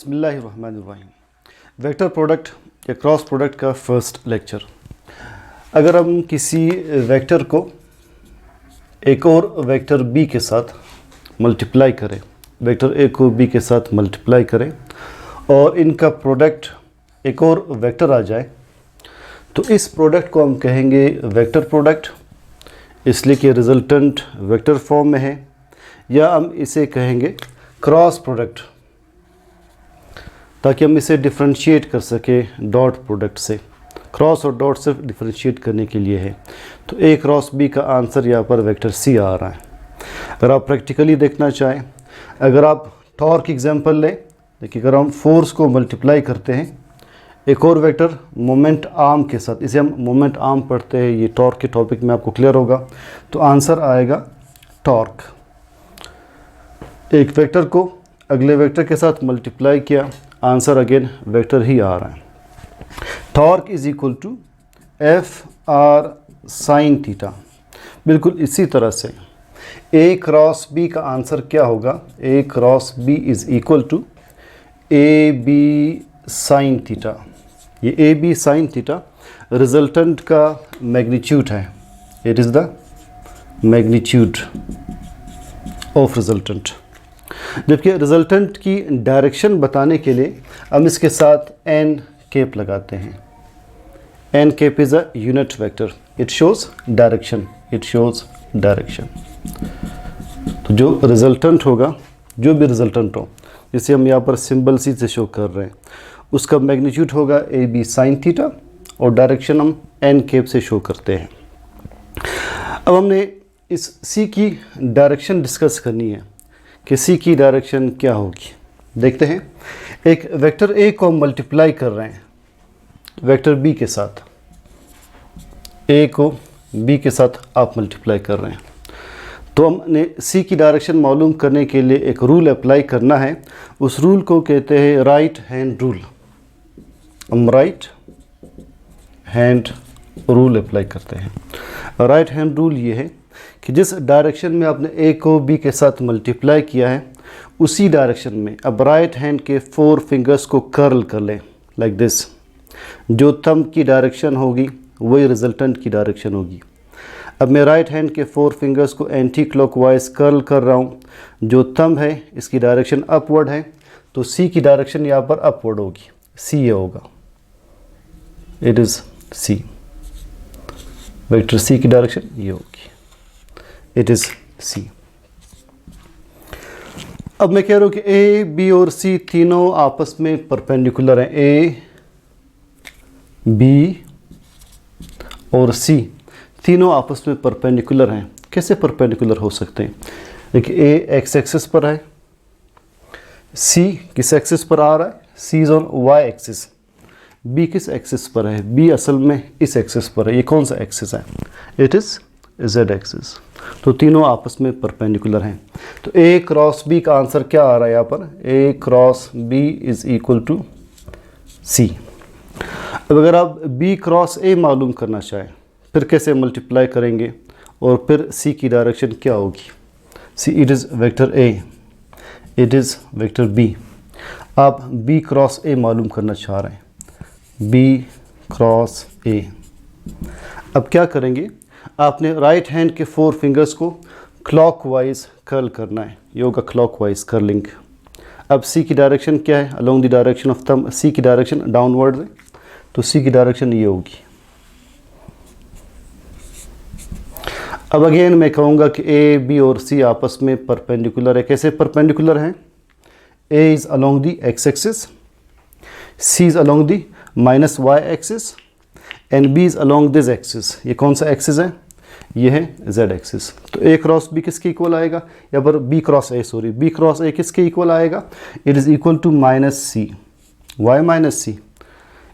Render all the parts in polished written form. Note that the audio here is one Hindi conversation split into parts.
बिस्मिल्लाहिर्रहमानिर्रहीम। वेक्टर प्रोडक्ट या क्रॉस प्रोडक्ट का फर्स्ट लेक्चर। अगर हम किसी वेक्टर को एक और वेक्टर बी के साथ मल्टीप्लाई करें, वेक्टर ए को बी के साथ मल्टीप्लाई करें और इनका प्रोडक्ट एक और वेक्टर आ जाए, तो इस प्रोडक्ट को हम कहेंगे वेक्टर प्रोडक्ट, इसलिए कि रिजल्टेंट वेक्टर फॉर्म में है, या हम इसे कहेंगे क्रॉस प्रोडक्ट ताकि हम इसे डिफरेंशिएट कर सके डॉट प्रोडक्ट से। क्रॉस और डॉट से डिफरेंशिएट करने के लिए है। तो ए क्रॉस बी का आंसर यहाँ पर वेक्टर सी आ रहा है। अगर आप प्रैक्टिकली देखना चाहें, अगर आप टॉर्क एग्जांपल लें, देखिए अगर हम फोर्स को मल्टीप्लाई करते हैं एक और वेक्टर मोमेंट आर्म के साथ, इसे हम मोमेंट आर्म पढ़ते हैं, ये टॉर्क के टॉपिक में आपको क्लियर होगा, तो आंसर आएगा टॉर्क। एक वेक्टर को अगले वेक्टर के साथ मल्टीप्लाई किया, आंसर अगेन वेक्टर ही आ रहा है। Torque is equal to F R sine theta. बिल्कुल इसी तरह से ए क्रॉस बी का आंसर क्या होगा? A cross B is equal to A B sine theta. ये A B sine theta resultant का मैग्नीट्यूड है। It is the magnitude of resultant. जबकि रिजल्टेंट की डायरेक्शन बताने के लिए हम इसके साथ एन कैप लगाते हैं। N cap is a unit vector, it shows direction, it shows direction. तो जो रिजल्टेंट होगा, जो भी रिजल्टेंट हो, जिसे हम यहाँ पर सिंबल सी से शो कर रहे हैं, उसका मैग्नीट्यूड होगा ए बी साइन थीटा और डायरेक्शन हम एन कैप से शो करते हैं। अब हमने इस सी की डायरेक्शन डिस्कस करनी है कि सी की डायरेक्शन क्या होगी। देखते हैं, एक वेक्टर ए को हम मल्टीप्लाई कर रहे हैं वेक्टर बी के साथ। ए को बी के साथ आप मल्टीप्लाई कर रहे हैं, तो हमने सी की डायरेक्शन मालूम करने के लिए एक रूल अप्लाई करना है। उस रूल को कहते हैं राइट हैंड रूल। हम राइट हैंड रूल अप्लाई करते हैं। राइट हैंड रूल ये है कि जिस डायरेक्शन में आपने ए को बी के साथ मल्टीप्लाई किया है, उसी डायरेक्शन में अब राइट हैंड के 4 फिंगर्स को कर्ल कर लें लाइक दिस। जो थंब की डायरेक्शन होगी वही रिजल्टेंट की डायरेक्शन होगी। अब मैं राइट हैंड के 4 फिंगर्स को एंटी क्लॉकवाइज कर्ल कर रहा हूँ। जो थंब है इसकी डायरेक्शन अपवर्ड है, तो सी की डायरेक्शन यहाँ पर अपवर्ड होगी, सी ये होगा, it is C. Vector C की डायरेक्शन ये होगी, इट इज़ सी। अब मैं कह रहा हूँ कि ए बी और सी तीनों आपस में परपेंडिकुलर हैं। ए बी और सी तीनों आपस में परपेंडिकुलर हैं। कैसे परपेंडिकुलर हो सकते हैं? देखिए ए एक्स एक्सिस पर है, सी किस एक्सिस पर आ रहा है? C is on Y axis. B किस एक्सिस पर है? बी असल में इस एक्सिस पर है। ये कौन सा एक्सिस है? It is Z axis. तो तीनों आपस में परपेंडिकुलर हैं। तो ए क्रॉस बी का आंसर क्या आ रहा है यहाँ पर? A cross B is equal to C. अब अगर आप बी क्रॉस ए मालूम करना चाहें, फिर कैसे मल्टीप्लाई करेंगे और फिर सी की डायरेक्शन क्या होगी? C it is vector A, it is vector B. आप बी क्रॉस ए मालूम करना चाह रहे हैं, बी क्रॉस ए। अब क्या करेंगे? आपने राइट हैंड के 4 फिंगर्स को क्लॉकवाइज कर्ल करना है, ये होगा क्लॉकवाइज कर्लिंग। अब सी की डायरेक्शन क्या है? Along the direction of thumb. C की डायरेक्शन डाउनवर्ड है, तो सी की डायरेक्शन ये होगी। अब अगेन मैं कहूँगा कि ए बी और सी आपस में परपेंडिकुलर है। कैसे परपेंडिकुलर हैं? A is along the X axis, C is along the minus Y axis and B is along this axis. ये कौन सा एक्सिस है? ये है जेड एक्सिस। तो ए क्रॉस बी किसके इक्वल आएगा? या पर B cross A, sorry, B cross A किसके इक्वल आएगा? It is equal to minus C. Why minus C?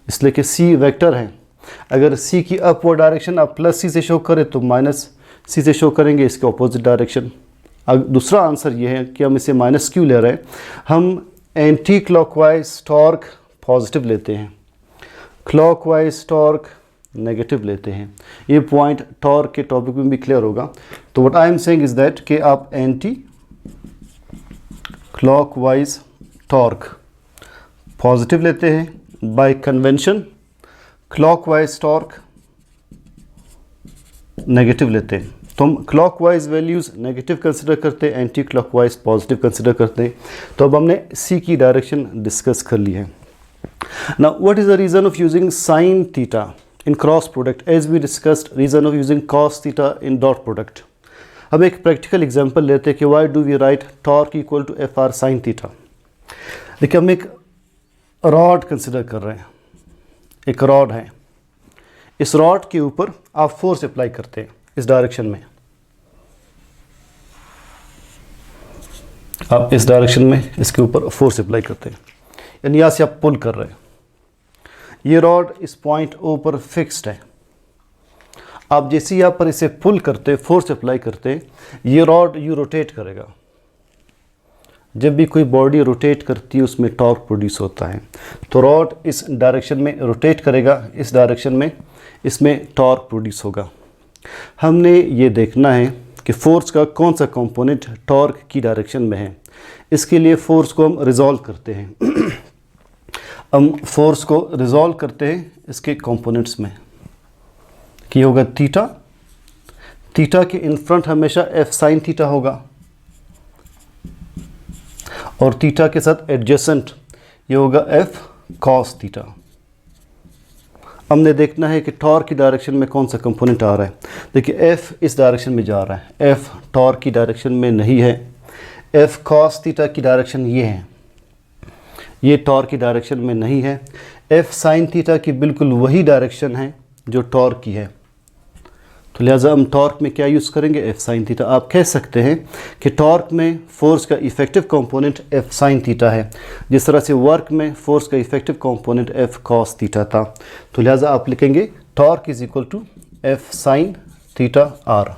इसलिए कि सी वेक्टर है। अगर सी की अपवर्ड डायरेक्शन आप प्लस सी से शो करें तो माइनस सी से शो करेंगे, इसके ऑपोजिट डायरेक्शन। अब दूसरा आंसर ये है कि हम इसे माइनस क्यों ले रहे हैं? हम एंटी क्लॉकवाइज टॉर्क पॉजिटिव लेते हैं, क्लॉकवाइज टॉर्क नेगेटिव लेते हैं। ये पॉइंट टॉर्क के टॉपिक में भी क्लियर होगा। तो what I am saying is that कि आप एंटी क्लॉकवाइज टॉर्क पॉजिटिव लेते हैं। Bye convention clockwise torque negative लेते हैं। तो हम क्लॉकवाइज वैल्यूज़ नेगेटिव कंसिडर करते हैं, एंटी क्लॉकवाइज पॉजिटिव कंसिडर करते हैं। तो अब हमने सी की डायरेक्शन डिस्कस कर ली है। Now what is the reason of using sine theta in cross product as we discussed reason of using cos theta in dot product. हम एक प्रैक्टिकल एग्जांपल लेते हैं कि why do we write torque equal to F R sine theta. देखिए हम एक रॉड कंसिडर कर रहे हैं, एक रॉड है, इस रॉड के ऊपर आप फोर्स अप्लाई करते हैं इस डायरेक्शन में, आप इस डायरेक्शन में इसके ऊपर फोर्स अप्लाई करते हैं, यानी यहाँ से आप पुल कर रहे हैं। ये रॉड इस पॉइंट ओ पर फिक्स्ड है। आप जैसे यहाँ पर इसे पुल करते, फोर्स अप्लाई करते, ये रॉड यू रोटेट करेगा। जब भी कोई बॉडी रोटेट करती है उसमें टॉर्क प्रोड्यूस होता है। तो रॉड इस डायरेक्शन में रोटेट करेगा, इस डायरेक्शन में इसमें टॉर्क प्रोड्यूस होगा। हमने ये देखना है कि फोर्स का कौन सा कंपोनेंट टॉर्क की डायरेक्शन में है। इसके लिए फोर्स को हम रिजॉल्व करते हैं। हम फोर्स को रिजॉल्व करते हैं इसके कंपोनेंट्स में, कि होगा थीटा। थीटा के इन फ्रंट हमेशा एफ साइन थीटा होगा और थीटा के साथ एडजेसेंट ये होगा एफ कॉस थीटा। हमने देखना है कि टॉर्क की डायरेक्शन में कौन सा कंपोनेंट आ रहा है। देखिए एफ इस डायरेक्शन में जा रहा है, एफ टॉर्क की डायरेक्शन में नहीं है। एफ कॉस थीटा की डायरेक्शन ये है, ये टॉर्क की डायरेक्शन में नहीं है। एफ साइन थीटा की बिल्कुल वही डायरेक्शन है जो टॉर्क की है। तो लिहाजा हम टॉर्क में क्या यूज़ करेंगे, एफ साइन थीटा। आप कह सकते हैं कि टॉर्क में फोर्स का effective component F sine theta है, जिस तरह से वर्क में फोर्स का effective component F cos theta था। तो लिहाजा आप लिखेंगे torque is equal to F sine theta R.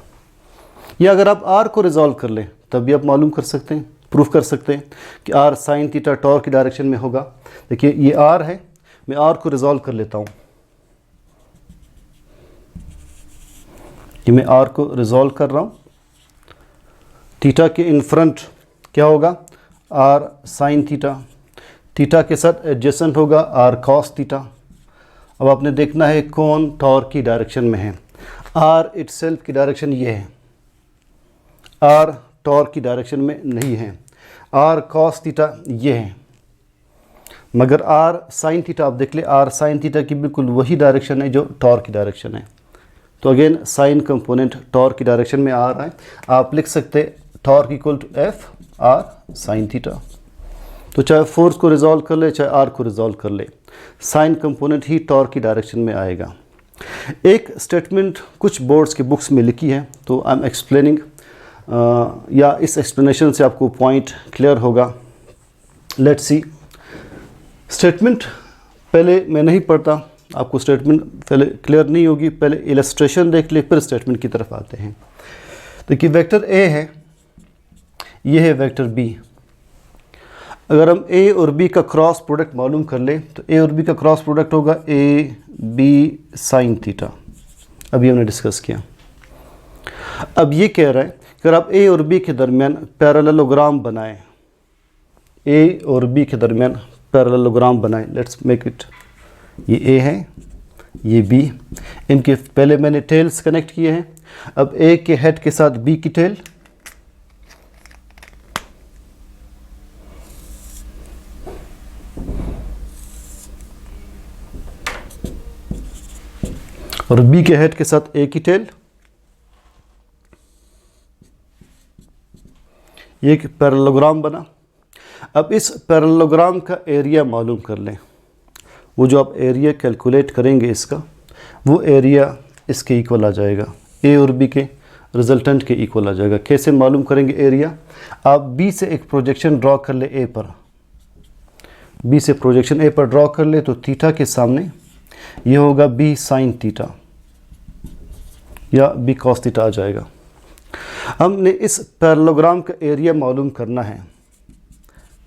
या अगर आप आर को रिजॉल्व कर लें तब भी आप मालूम कर सकते हैं, प्रूफ कर सकते हैं कि आर साइन थीटा टॉर्क की डायरेक्शन में होगा। देखिए ये आर है, मैं आर को रिजॉल्व कर लेता हूँ। मैं आर को रिजॉल्व कर रहा हूँ। थीटा के इन फ्रंट क्या होगा, आर साइन थीटा। थीटा के साथ एडजेसेंट होगा आर कॉस थीटा। अब आपने देखना है कौन टॉर्क की डायरेक्शन में है। आर इटसेल्फ की डायरेक्शन ये है, आर टॉर्क की डायरेक्शन में नहीं है। आर कॉस थीटा ये है, मगर आर साइन थीटा आप देख ले, आर साइन थीटा की बिल्कुल वही डायरेक्शन है जो टॉर्क की डायरेक्शन है। तो अगेन साइन कंपोनेंट टॉर्क की डायरेक्शन में आ रहा है। आप लिख सकते torque equal to F R sine theta. तो चाहे फोर्स को रिजॉल्व कर ले, चाहे आर को रिजॉल्व कर ले, साइन कंपोनेंट ही टॉर्क की डायरेक्शन में आएगा। एक स्टेटमेंट कुछ बोर्ड्स के बुक्स में लिखी है, तो आई एम एक्सप्लेनिंग, या इस एक्सप्लेनेशन से आपको पॉइंट क्लियर होगा। Let's see statement. पहले मैं नहीं पढ़ता, आपको स्टेटमेंट पहले क्लियर नहीं होगी, पहले इलस्ट्रेशन देख ले फिर स्टेटमेंट की तरफ आते हैं। देखिए वेक्टर ए है, ये है वेक्टर बी। अगर हम ए और बी का क्रॉस प्रोडक्ट मालूम कर ले तो ए और बी का क्रॉस प्रोडक्ट होगा ए बी साइन थीटा। अभी हमने डिस्कस किया। अब ये कह रहा है कि अगर आप ए और बी के दरमियान पैरेललोग्राम बनाएं, ए और बी के दरमियान पैरेललोग्राम बनाएं, लेट्स मेक इट, ये ए है, ये बी, इनके पहले मैंने टेल्स कनेक्ट किए हैं। अब ए के हेड के साथ बी की टेल, और बी के हेड के साथ ए की टेल। ये एक पैरेललोग्राम बना। अब इस पैरेललोग्राम का एरिया मालूम कर लें। वो जो आप एरिया कैलकुलेट करेंगे इसका, वो एरिया इसके इक्वल आ जाएगा, ए और बी के रिजल्टेंट के इक्वल आ जाएगा। कैसे मालूम करेंगे एरिया, आप बी से एक प्रोजेक्शन ड्रॉ कर ले ए पर, बी से प्रोजेक्शन ए पर ड्रॉ कर ले तो थीटा के सामने ये होगा बी साइन थीटा या बी कॉस थीटा आ जाएगा। हमने इस पैरेललोग्राम का एरिया मालूम करना है।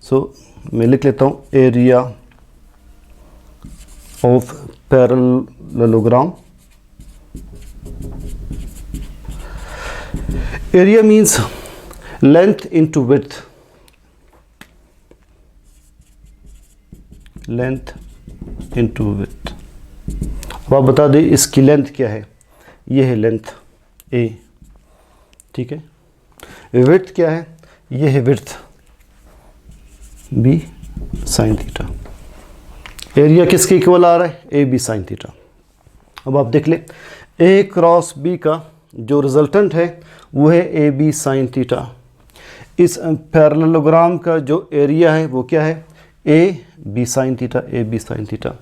सो मैं लिख लेता हूँ area of parallelogram. Area means length into width. Length into width. अब आप बता दें इसकी लेंथ क्या है, ये है लेंथ ए, ठीक है। विड्थ क्या है, ये है width B sine theta. Area किसके इक्वल आ रहा है, ए बी साइन थीटा। अब आप देख ले ए क्रॉस बी का जो रिजल्टेंट है वो है ए बी साइन थीटा। इस पैरेललोग्राम का जो एरिया है वो क्या है, A B sine theta, A B sine theta.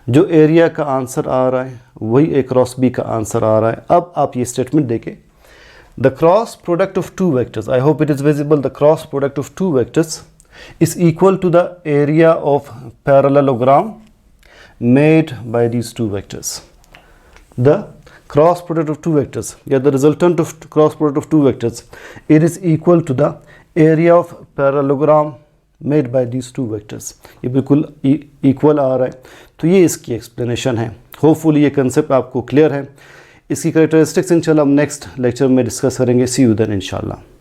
जो एरिया का आंसर आ रहा है वही ए क्रॉस बी का आंसर आ रहा है। अब आप ये स्टेटमेंट देखें, the cross product of two vectors, I hope it is visible, the cross product of two vectors is equal to the area of parallelogram made by these two vectors. The cross product of two vectors, the resultant of cross product of two vectors, it is equal to the area of parallelogram made by these two vectors. ये बिल्कुल इक्वल आ रहा है। तो ये इसकी एक्सप्लेनेशन है। होपफुली ये कंसेप्ट आपको क्लियर है। इसकी करेक्टरिस्टिक्स इंशाल्लाह हम नेक्स्ट लेक्चर में डिस्कस करेंगे। सी यू देन इंशाल्लाह।